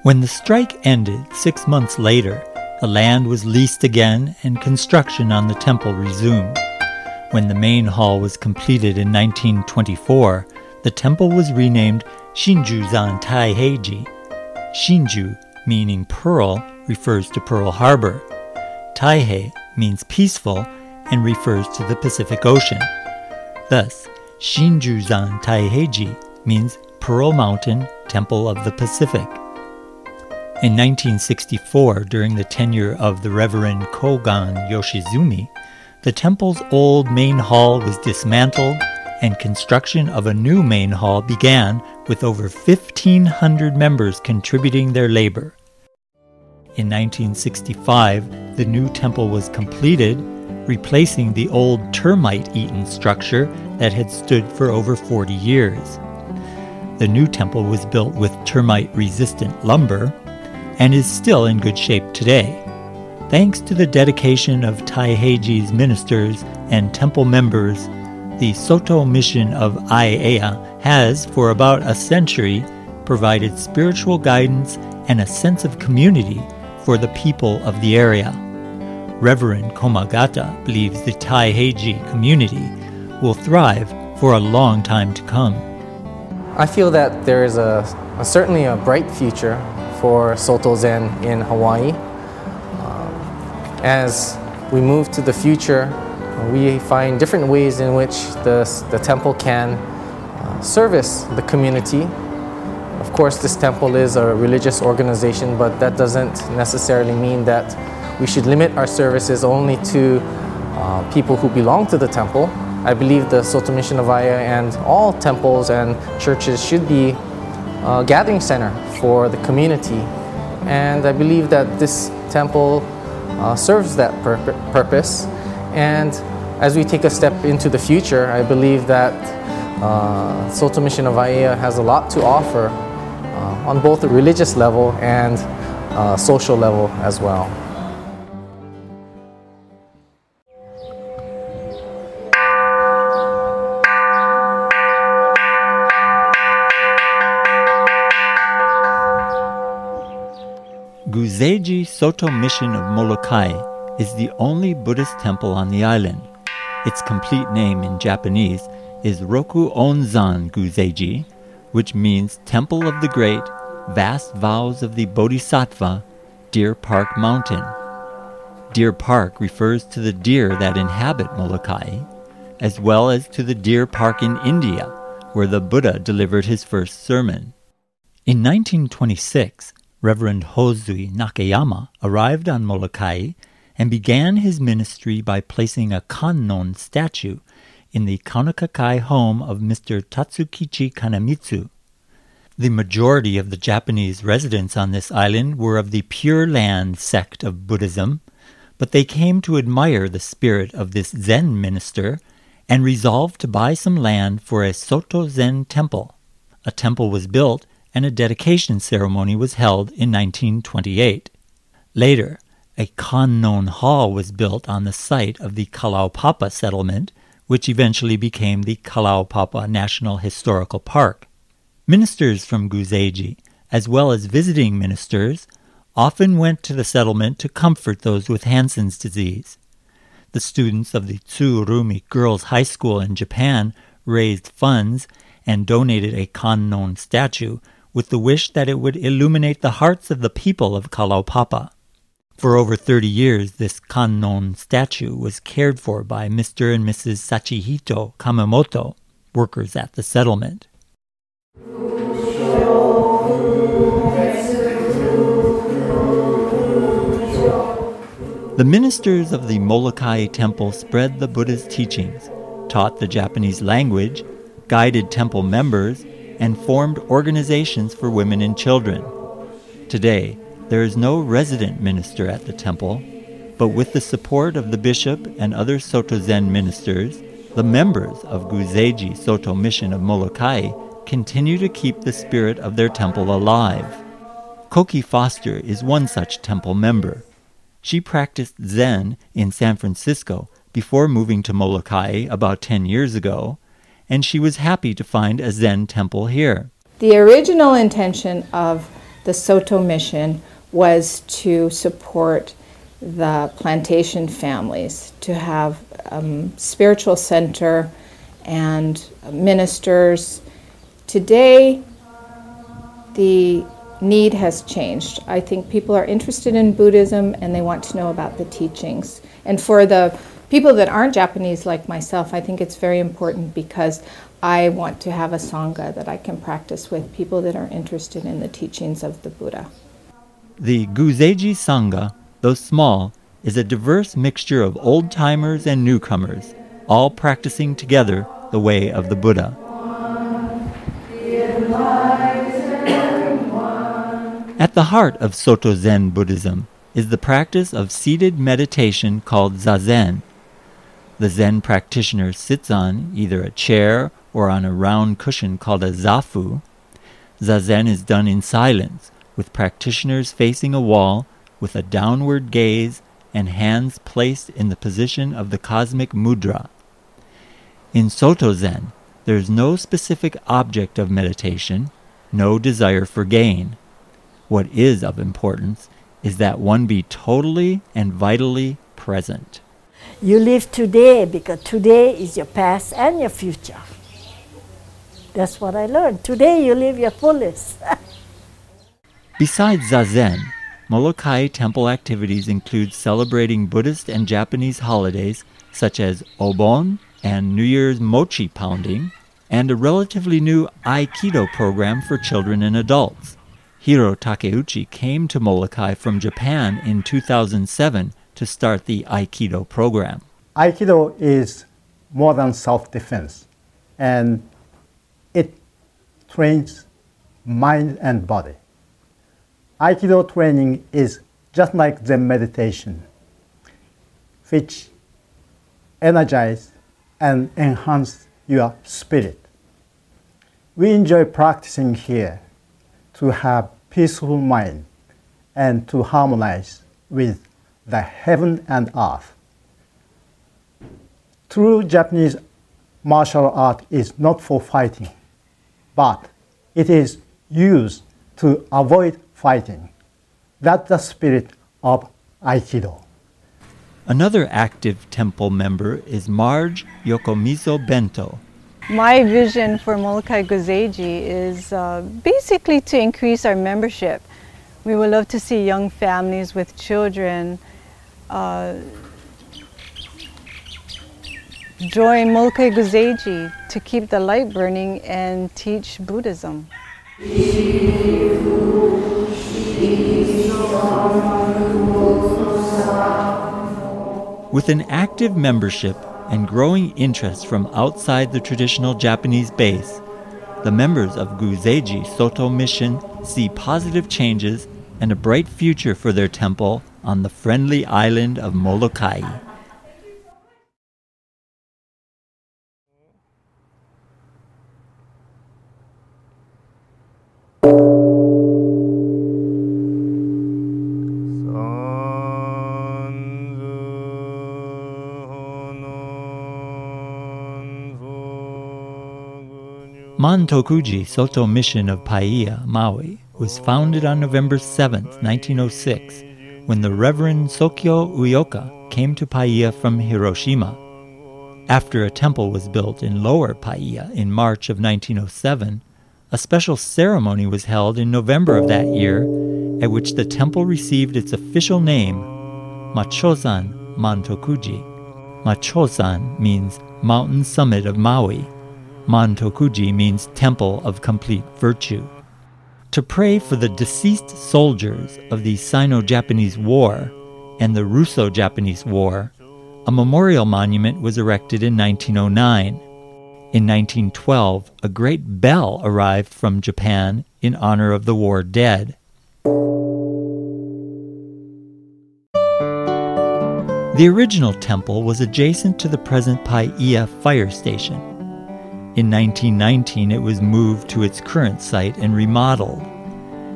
When the strike ended 6 months later, the land was leased again and construction on the temple resumed. When the main hall was completed in 1924, the temple was renamed Shinju-zan Taiheiji. Shinju, meaning pearl, refers to Pearl Harbor. Taihei means peaceful and refers to the Pacific Ocean. Thus, Shinju-zan Taiheiji means Pearl Mountain, Temple of the Pacific. In 1964, during the tenure of the Reverend Kogan Yoshizumi, the temple's old main hall was dismantled and construction of a new main hall began with over 1,500 members contributing their labor. In 1965, the new temple was completed, replacing the old termite-eaten structure that had stood for over 40 years. The new temple was built with termite-resistant lumber and is still in good shape today. Thanks to the dedication of Taiheiji's ministers and temple members, the Soto mission of Aiea has, for about a century, provided spiritual guidance and a sense of community for the people of the area. Reverend Komagata believes the Taiheiji community will thrive for a long time to come. I feel that there is certainly a bright future for Soto Zen in Hawaii. As we move to the future, we find different ways in which the temple can service the community. Of course, this temple is a religious organization, but that doesn't necessarily mean that we should limit our services only to people who belong to the temple. I believe the Soto Mission of Aiea and all temples and churches should be a gathering center for the community. And I believe that this temple serves that purpose. And as we take a step into the future, I believe that Soto Mission of Aiea has a lot to offer on both the religious level and social level as well. Guzeiji Soto Mission of Molokai is the only Buddhist temple on the island. Its complete name in Japanese is Roku Onzan Guzeiji, which means Temple of the Great, Vast Vows of the Bodhisattva, Deer Park Mountain. Deer Park refers to the deer that inhabit Molokai, as well as to the Deer Park in India, where the Buddha delivered his first sermon. In 1926, Reverend Hozui Nakayama arrived on Molokai and began his ministry by placing a kannon statue in the Kaunakakai home of Mr. Tatsukichi Kanemitsu. The majority of the Japanese residents on this island were of the Pure Land sect of Buddhism, but they came to admire the spirit of this Zen minister and resolved to buy some land for a Soto Zen temple. A temple was built and a dedication ceremony was held in 1928. Later, a kannon hall was built on the site of the Kalaupapa settlement, which eventually became the Kalaupapa National Historical Park. Ministers from Guzeiji, as well as visiting ministers, often went to the settlement to comfort those with Hansen's disease. The students of the Tsurumi Girls' High School in Japan raised funds and donated a kannon statue with the wish that it would illuminate the hearts of the people of Kalaupapa. For over 30 years, this kannon statue was cared for by Mr. and Mrs. Sachihito Kamamoto, workers at the settlement. The ministers of the Molokai temple spread the Buddha's teachings, taught the Japanese language, guided temple members, and formed organizations for women and children. Today, there is no resident minister at the temple, but with the support of the bishop and other Soto Zen ministers, the members of Guzeiji Soto Mission of Molokai continue to keep the spirit of their temple alive. Koki Foster is one such temple member. She practiced Zen in San Francisco before moving to Molokai about 10 years ago, and she was happy to find a Zen temple here. The original intention of the Soto Mission was to support the plantation families, to have a spiritual center and ministers. Today, the need has changed. I think people are interested in Buddhism and they want to know about the teachings. And for the people that aren't Japanese like myself, I think it's very important because I want to have a Sangha that I can practice with people that are interested in the teachings of the Buddha. The Guzeiji Sangha, though small, is a diverse mixture of old-timers and newcomers, all practicing together the way of the Buddha. At the heart of Soto Zen Buddhism is the practice of seated meditation called Zazen. The Zen practitioner sits on either a chair or on a round cushion called a zafu. Zazen is done in silence, with practitioners facing a wall with a downward gaze and hands placed in the position of the cosmic mudra. In Soto Zen, there is no specific object of meditation, no desire for gain. What is of importance is that one be totally and vitally present. You live today because today is your past and your future. That's what I learned. Today you live your fullest. Besides Zazen, Molokai temple activities include celebrating Buddhist and Japanese holidays such as Obon and New Year's mochi pounding, and a relatively new Aikido program for children and adults. Hiro Takeuchi came to Molokai from Japan in 2007 to start the Aikido program. Aikido is more than self-defense, and it trains mind and body. Aikido training is just like Zen meditation, which energize and enhance your spirit. We enjoy practicing here to have peaceful mind and to harmonize with the heaven and earth. True Japanese martial art is not for fighting, but it is used to avoid fighting. That's the spirit of Aikido. Another active temple member is Marge Yokomizo Bento. My vision for Molokai Guzeiji is basically to increase our membership. We would love to see young families with children join Molokai Guzeiji to keep the light burning and teach Buddhism. With an active membership and growing interest from outside the traditional Japanese base, the members of Guzeiji Soto Mission see positive changes and a bright future for their temple on the friendly island of Molokai. Mantokuji Soto Mission of Paia, Maui, was founded on November 7, 1906, when the Reverend Sokyo Uyoka came to Paia from Hiroshima. After a temple was built in Lower Paia in March of 1907, a special ceremony was held in November of that year, at which the temple received its official name, Machosan Mantokuji. Machosan means mountain summit of Maui. Mantokuji means temple of complete virtue. To pray for the deceased soldiers of the Sino-Japanese War and the Russo-Japanese War, a memorial monument was erected in 1909. In 1912, a great bell arrived from Japan in honor of the war dead. The original temple was adjacent to the present Paia fire station. In 1919, it was moved to its current site and remodeled.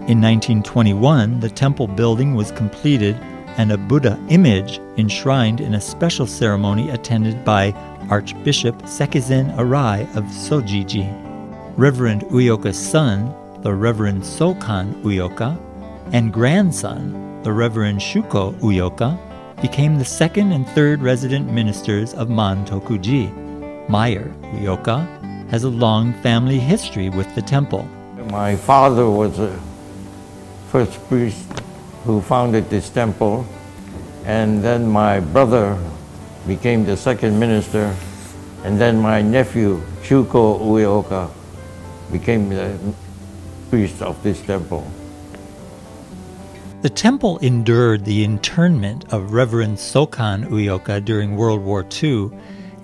In 1921, the temple building was completed and a Buddha image enshrined in a special ceremony attended by Archbishop Sekizen Arai of Shojiji. Reverend Uyoka's son, the Reverend Sokan Uyoka, and grandson, the Reverend Shuko Uyoka, became the second and third resident ministers of Mantokuji. Meyer Uyoka has a long family history with the temple. My father was the first priest who founded this temple, and then my brother became the second minister, and then my nephew Shuko Uyoka became the priest of this temple. The temple endured the internment of Reverend Sokan Uyoka during World War II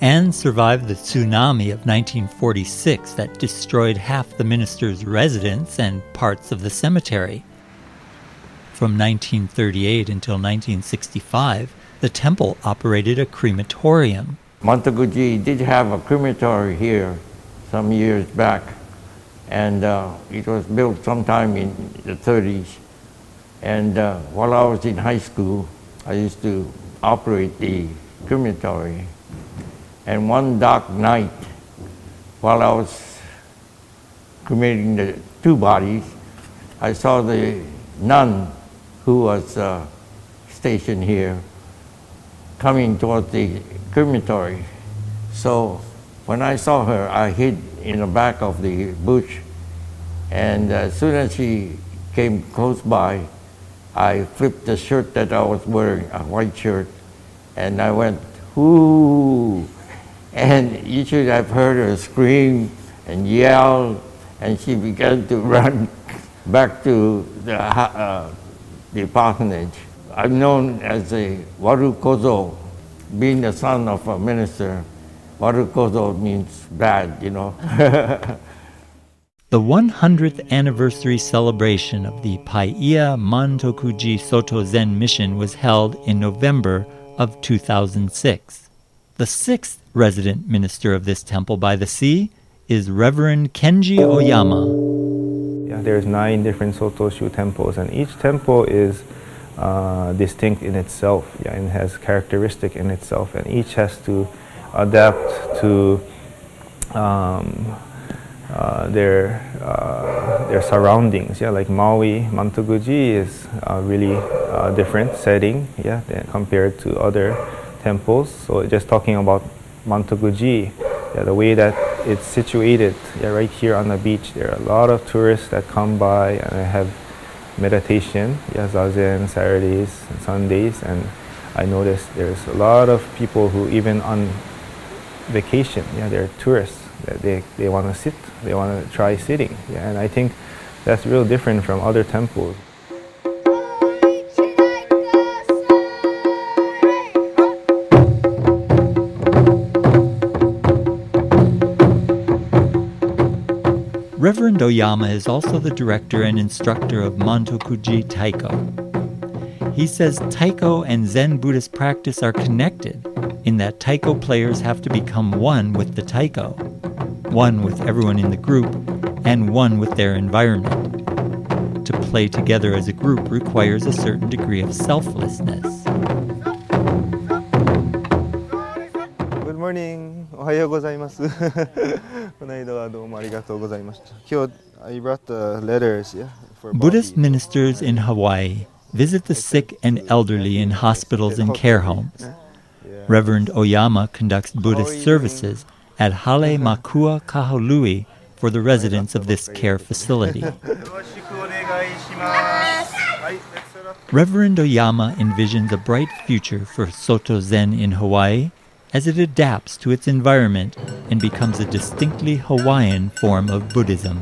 and survived the tsunami of 1946 that destroyed half the minister's residence and parts of the cemetery. From 1938 until 1965, the temple operated a crematorium. Monkuji did have a crematory here some years back, and it was built sometime in the 30s. And while I was in high school, I used to operate the crematory. And one dark night, while I was cremating the two bodies, I saw the nun who was stationed here coming towards the crematory. So when I saw her, I hid in the back of the bush. And as soon as she came close by, I flipped the shirt that I was wearing, a white shirt, and I went, "Whoo!" And you should have heard her scream and yell, and she began to run back to the parsonage. I'm known as a Waru Kozo, being the son of a minister. Waru Kozo means bad, you know. The 100th anniversary celebration of the Paia Mantokuji Soto Zen mission was held in November of 2006. The sixth resident minister of this temple by the sea is Reverend Kenji Oyama. Yeah, there's 9 different Sotoshu temples, and each temple is distinct in itself, yeah, and has characteristic in itself, and each has to adapt to their surroundings. Yeah, like Maui, Mantokuji is a really different setting, yeah, compared to other temples. So just talking about Mantokuji, yeah, the way that it's situated, yeah, right here on the beach, there are a lot of tourists that come by and have meditation, yeah, Zazen, Saturdays and Sundays, and I noticed there's a lot of people who even on vacation, yeah, they're tourists, that they want to sit, they want to try sitting, yeah, and I think that's real different from other temples. Reverend Oyama is also the director and instructor of Mantokuji Taiko. He says Taiko and Zen Buddhist practice are connected in that Taiko players have to become one with the Taiko, one with everyone in the group, and one with their environment. To play together as a group requires a certain degree of selflessness. Good morning. Ohayou gozaimasu. I brought the letters, yeah, for Buddhist ministers in Hawaii visit the sick and elderly in hospitals and care homes. Reverend Oyama conducts Buddhist services at Hale Makua Kahului for the residents of this care facility. Reverend Oyama envisions a bright future for Soto Zen in Hawaii as it adapts to its environment and becomes a distinctly Hawaiian form of Buddhism.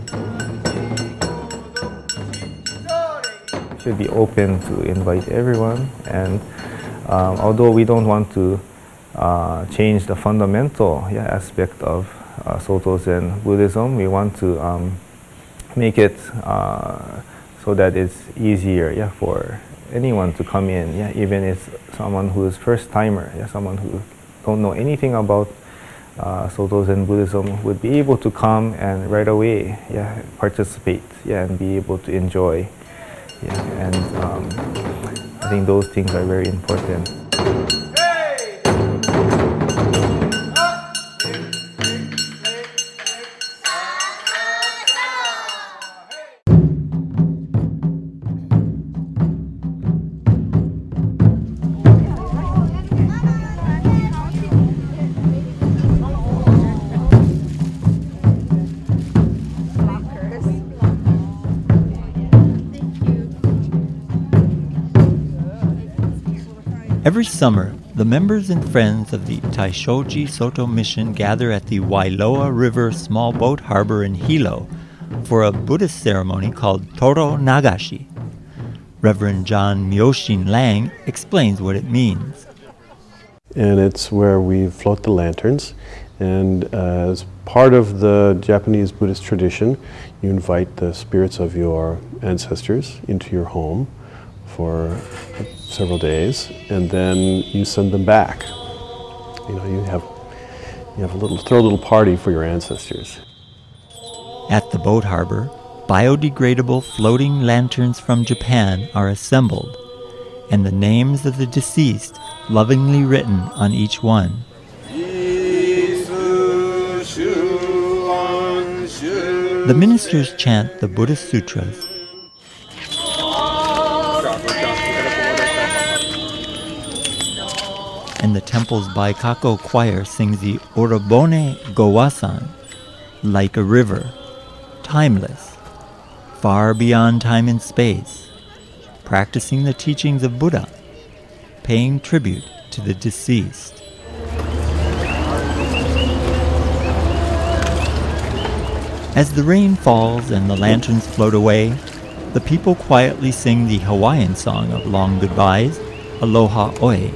Should be open to invite everyone, and although we don't want to change the fundamental aspect of Soto Zen Buddhism, we want to make it so that it's easier for anyone to come in, even if someone who is first timer, someone who don't know anything about Soto Zen Buddhism would be able to come and right away participate and be able to enjoy. And I think those things are very important. Every summer, the members and friends of the Taishoji Soto Mission gather at the Wailoa River small boat harbor in Hilo for a Buddhist ceremony called Toro Nagashi. Reverend John Myoshin Lang explains what it means. And it's where we float the lanterns, and as part of the Japanese Buddhist tradition, you invite the spirits of your ancestors into your home for several days, and then you send them back. You know, you have throw a little party for your ancestors. At the boat harbor, biodegradable floating lanterns from Japan are assembled, and the names of the deceased lovingly written on each one. The ministers chant the Buddhist sutras, and the temple's Baikako choir sings the Orobone Gowasan, like a river, timeless, far beyond time and space, practicing the teachings of Buddha, paying tribute to the deceased. As the rain falls and the lanterns float away, the people quietly sing the Hawaiian song of long goodbyes, Aloha Oe.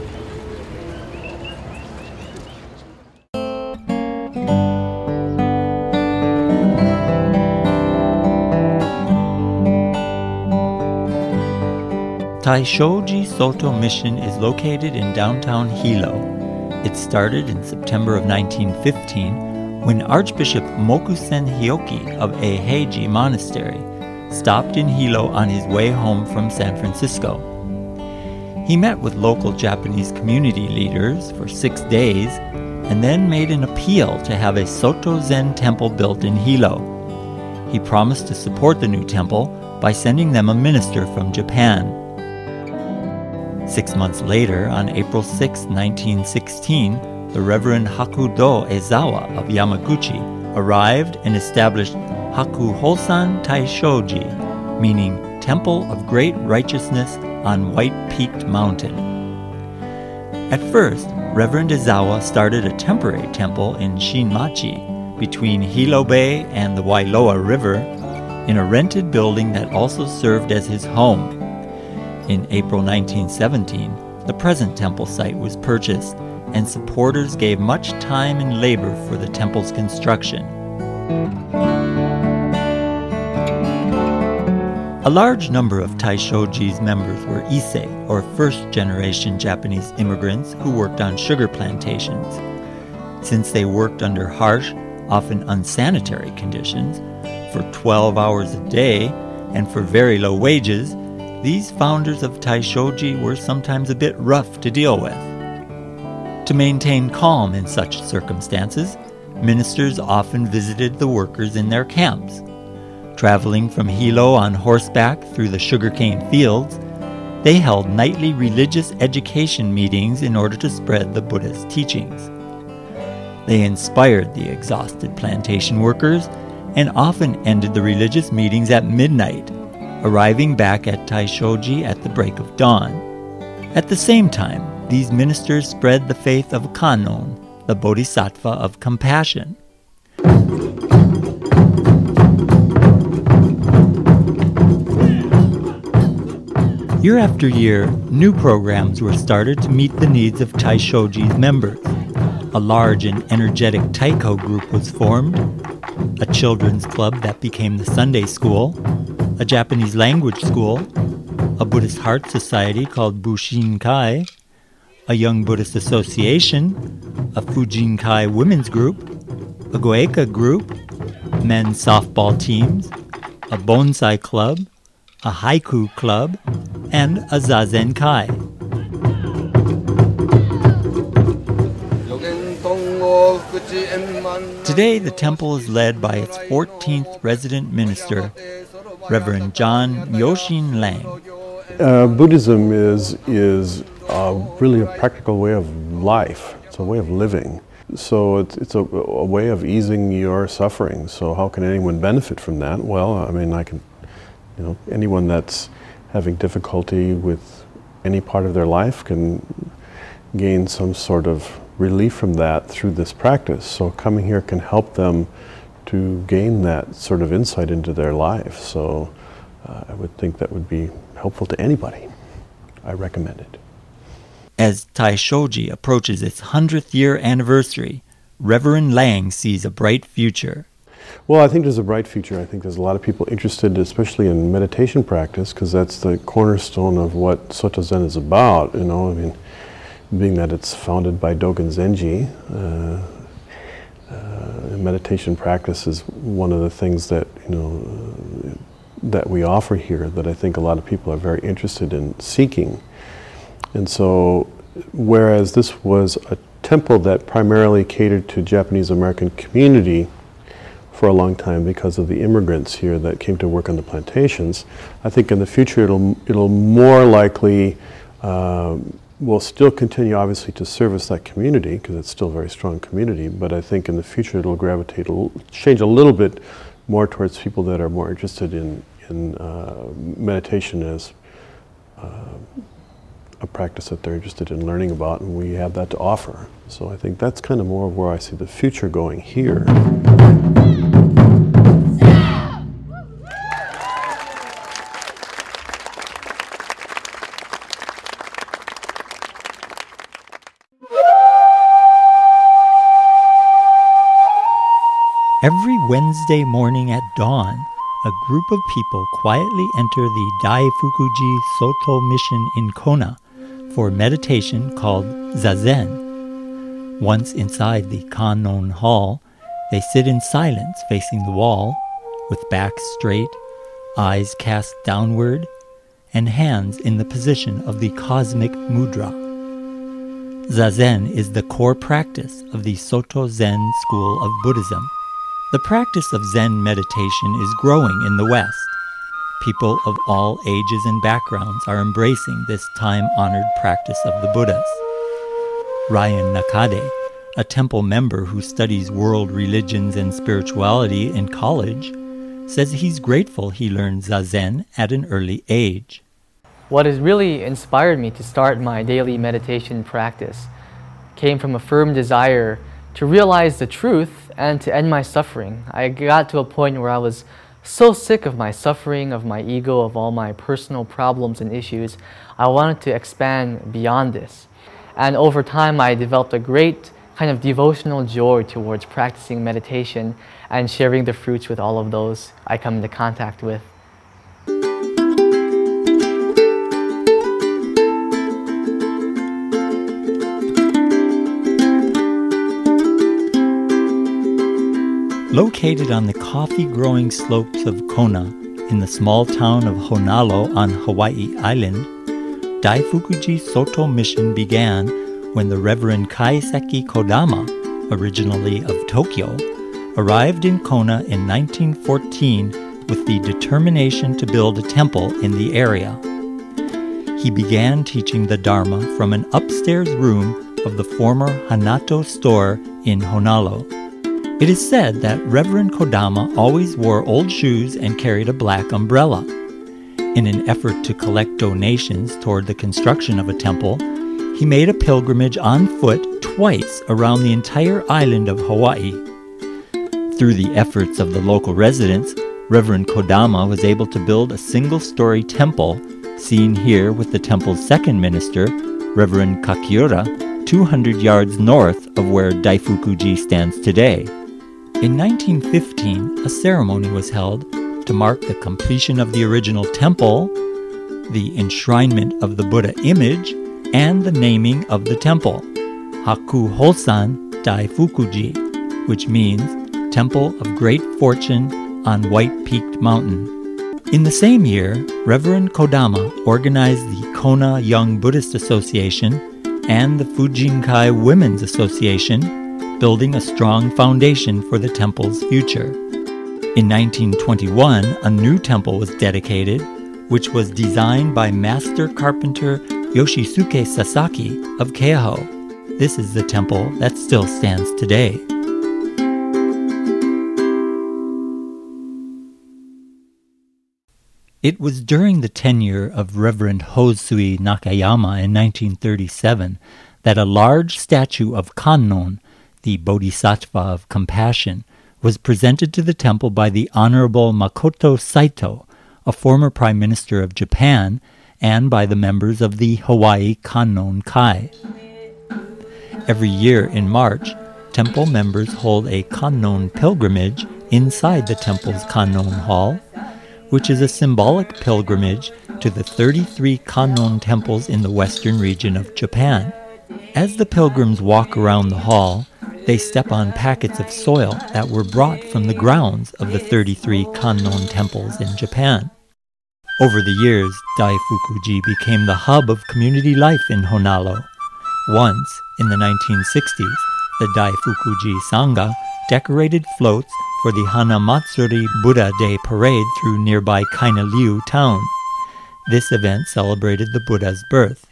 Taishoji Soto Mission is located in downtown Hilo. It started in September of 1915 when Archbishop Mokusen Hioki of Taiheiji Monastery stopped in Hilo on his way home from San Francisco. He met with local Japanese community leaders for 6 days and then made an appeal to have a Soto Zen temple built in Hilo. He promised to support the new temple by sending them a minister from Japan. 6 months later, on April 6, 1916, the Reverend Hakudo Ezawa of Yamaguchi arrived and established Haku Hosan Taishoji, meaning Temple of Great Righteousness on White-Peaked Mountain. At first, Reverend Ezawa started a temporary temple in Shinmachi, between Hilo Bay and the Wailoa River, in a rented building that also served as his home. In April 1917, the present temple site was purchased, and supporters gave much time and labor for the temple's construction. A large number of Taishoji's members were Issei, or first-generation Japanese immigrants who worked on sugar plantations. Since they worked under harsh, often unsanitary conditions, for 12 hours a day and for very low wages, these founders of Taishoji were sometimes a bit rough to deal with. To maintain calm in such circumstances, ministers often visited the workers in their camps. Traveling from Hilo on horseback through the sugarcane fields, they held nightly religious education meetings in order to spread the Buddhist teachings. They inspired the exhausted plantation workers and often ended the religious meetings at midnight, arriving back at Taishoji at the break of dawn. At the same time, these ministers spread the faith of Kannon, the Bodhisattva of compassion. Year after year, new programs were started to meet the needs of Taishoji's members. A large and energetic taiko group was formed, a children's club that became the Sunday school, a Japanese language school, a Buddhist heart society called Bushinkai, a Young Buddhist Association, a Fujinkai women's group, a Goeka group, men's softball teams, a bonsai club, a haiku club, and a Zazen Kai. Today, the temple is led by its 14th resident minister, Reverend John Yoshin Lang. Buddhism is really a practical way of life. It's a way of living. So it's a way of easing your suffering. So how can anyone benefit from that? Well, I mean, anyone that's having difficulty with any part of their life can gain some sort of relief from that through this practice. So coming here can help them to gain that sort of insight into their life. So I would think that would be helpful to anybody. I recommend it. As Taishoji approaches its 100th year anniversary, Reverend Lang sees a bright future. Well, I think there's a bright future. I think there's a lot of people interested, especially in meditation practice, because that's the cornerstone of what Soto Zen is about. I mean, being that it's founded by Dogen Zenji, meditation practice is one of the things that that we offer here that I think a lot of people are very interested in seeking. And so, whereas this was a temple that primarily catered to Japanese American community for a long time because of the immigrants here that came to work on the plantations, I think in the future it'll more likely will still continue obviously to service that community because it's still a very strong community, but I think in the future it'll gravitate, change a little bit more towards people that are more interested in meditation as a practice that they're interested in learning about, and we have that to offer. So I think that's kind of more where I see the future going here. Every Wednesday morning at dawn, a group of people quietly enter the Daifukuji Soto Mission in Kona for meditation called Zazen. Once inside the Kannon Hall, they sit in silence facing the wall, with backs straight, eyes cast downward, and hands in the position of the cosmic mudra. Zazen is the core practice of the Soto Zen school of Buddhism. The practice of Zen meditation is growing in the West. People of all ages and backgrounds are embracing this time-honored practice of the Buddhas. Ryan Nakade, a temple member who studies world religions and spirituality in college, says he's grateful he learned Zazen at an early age. What has really inspired me to start my daily meditation practice came from a firm desire to realize the truth and to end my suffering. I got to a point where I was so sick of my suffering, of my ego, of all my personal problems and issues. I wanted to expand beyond this. And over time, I developed a great kind of devotional joy towards practicing meditation and sharing the fruits with all of those I come into contact with. Located on the coffee-growing slopes of Kona, in the small town of Honalo on Hawaii Island, Daifukuji Soto Mission began when the Reverend Kaiseki Kodama, originally of Tokyo, arrived in Kona in 1914 with the determination to build a temple in the area. He began teaching the Dharma from an upstairs room of the former Hanato store in Honalo. It is said that Reverend Kodama always wore old shoes and carried a black umbrella. In an effort to collect donations toward the construction of a temple, he made a pilgrimage on foot twice around the entire island of Hawaii. Through the efforts of the local residents, Reverend Kodama was able to build a single-story temple seen here with the temple's second minister, Reverend Kakiura, 200 yards north of where Daifukuji stands today. In 1915, a ceremony was held to mark the completion of the original temple, the enshrinement of the Buddha image, and the naming of the temple, Haku Hosan Daifukuji, which means Temple of Great Fortune on White Peaked Mountain. In the same year, Reverend Kodama organized the Kona Young Buddhist Association and the Fujinkai Women's Association, building a strong foundation for the temple's future. In 1921, a new temple was dedicated, which was designed by master carpenter Yoshisuke Sasaki of Keiho. This is the temple that still stands today. It was during the tenure of Reverend Hosui Nakayama in 1937 that a large statue of Kannon, the Bodhisattva of Compassion, was presented to the temple by the Honorable Makoto Saito, a former Prime Minister of Japan, and by the members of the Hawaii Kannon Kai. Every year in March, temple members hold a Kannon pilgrimage inside the temple's Kannon Hall, which is a symbolic pilgrimage to the 33 Kannon temples in the western region of Japan. As the pilgrims walk around the hall, they step on packets of soil that were brought from the grounds of the 33 Kannon temples in Japan. Over the years, Daifukuji became the hub of community life in Honalo. Once, in the 1960s, the Daifukuji Sangha decorated floats for the Hanamatsuri Buddha Day parade through nearby Kainaliu town. This event celebrated the Buddha's birth.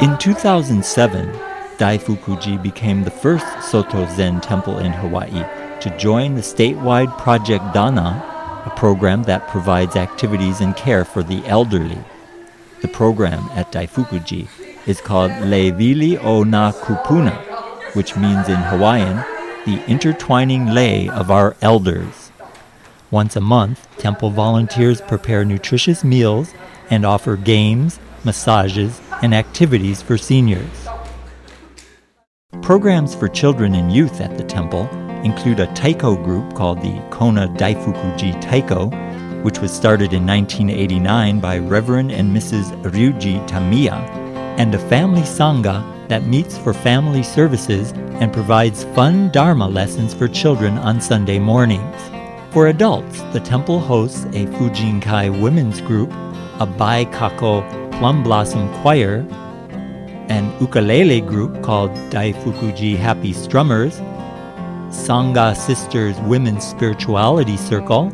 In 2007, Daifukuji became the first Soto Zen temple in Hawaii to join the statewide Project Dana, a program that provides activities and care for the elderly. The program at Daifukuji is called Leivili o na Kupuna, which means in Hawaiian, the intertwining lei of our elders. Once a month, temple volunteers prepare nutritious meals and offer games, massages, and activities for seniors. Programs for children and youth at the temple include a taiko group called the Kona Daifukuji Taiko, which was started in 1989 by Reverend and Mrs. Ryuji Tamiya, and a family sangha that meets for family services and provides fun Dharma lessons for children on Sunday mornings. For adults, the temple hosts a Fujinkai women's group, a Baikako Plum Blossom Choir, an ukulele group called Daifukuji Happy Strummers, Sangha Sisters Women's Spirituality Circle,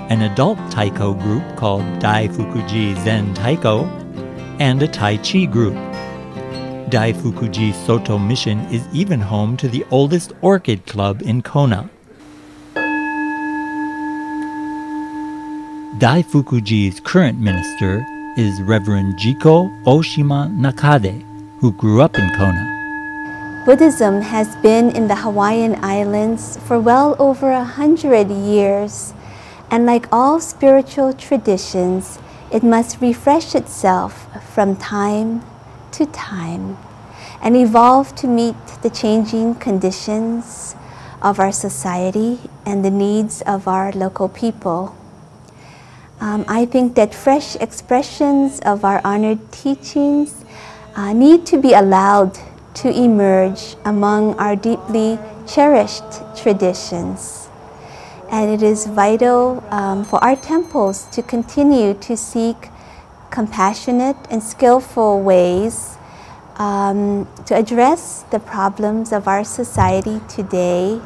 an adult taiko group called Daifukuji Zen Taiko, and a Tai Chi group. Daifukuji Soto Mission is even home to the oldest orchid club in Kona. Daifukuji's current minister is Reverend Jiko Oshima Nakade, who grew up in Kona. Buddhism has been in the Hawaiian Islands for well over 100 years, and like all spiritual traditions, it must refresh itself from time to time and evolve to meet the changing conditions of our society and the needs of our local people. I think that fresh expressions of our honored teachings need to be allowed to emerge among our deeply cherished traditions. And it is vital for our temples to continue to seek compassionate and skillful ways to address the problems of our society today,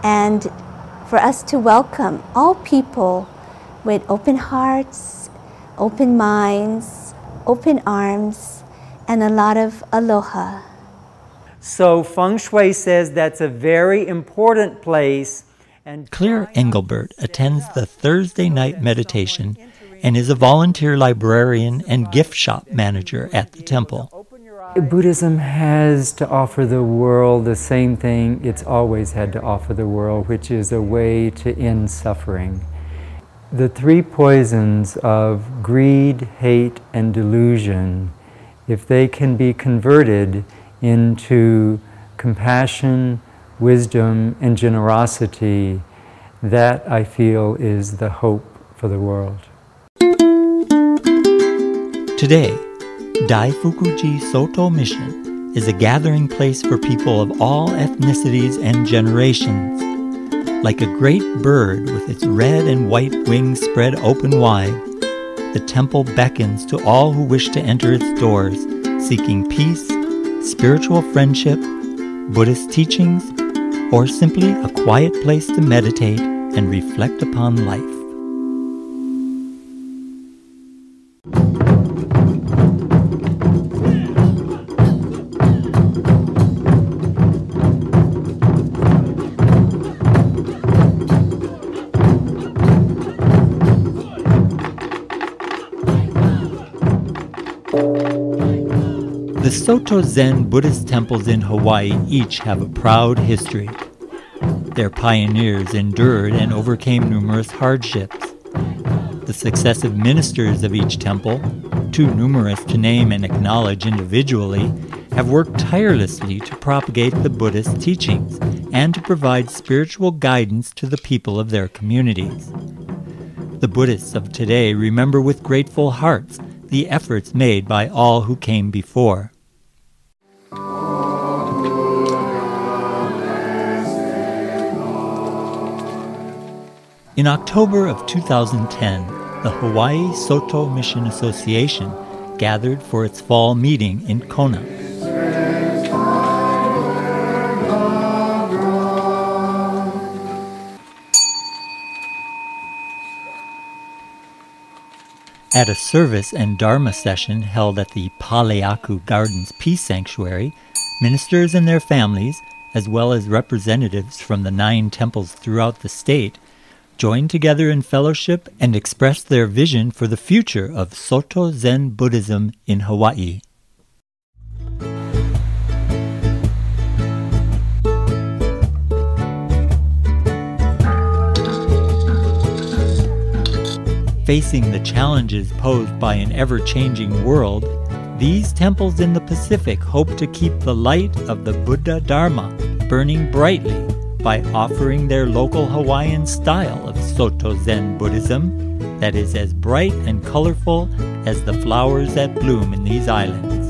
and for us to welcome all people with open hearts, open minds, open arms, and a lot of aloha. So Feng Shui says that's a very important place. And Claire Engelbert attends the Thursday night meditation and is a volunteer librarian and gift shop manager at the temple. Buddhism has to offer the world the same thing it's always had to offer the world, which is a way to end suffering. The three poisons of greed, hate, and delusion, if they can be converted into compassion, wisdom, and generosity, that I feel is the hope for the world. Today, Daifukuji Soto Mission is a gathering place for people of all ethnicities and generations. Like a great bird with its red and white wings spread open wide, the temple beckons to all who wish to enter its doors, seeking peace, spiritual friendship, Buddhist teachings, or simply a quiet place to meditate and reflect upon life. The Soto Zen Buddhist temples in Hawaii each have a proud history. Their pioneers endured and overcame numerous hardships. The successive ministers of each temple, too numerous to name and acknowledge individually, have worked tirelessly to propagate the Buddhist teachings and to provide spiritual guidance to the people of their communities. The Buddhists of today remember with grateful hearts the efforts made by all who came before. In October of 2010, the Hawaii Soto Mission Association gathered for its fall meeting in Kona. At a service and Dharma session held at the Paleaku Gardens Peace Sanctuary, ministers and their families, as well as representatives from the 9 temples throughout the state, joined together in fellowship and expressed their vision for the future of Soto Zen Buddhism in Hawaii. Facing the challenges posed by an ever-changing world, these temples in the Pacific hope to keep the light of the Buddha Dharma burning brightly by offering their local Hawaiian style of Soto Zen Buddhism that is as bright and colorful as the flowers that bloom in these islands.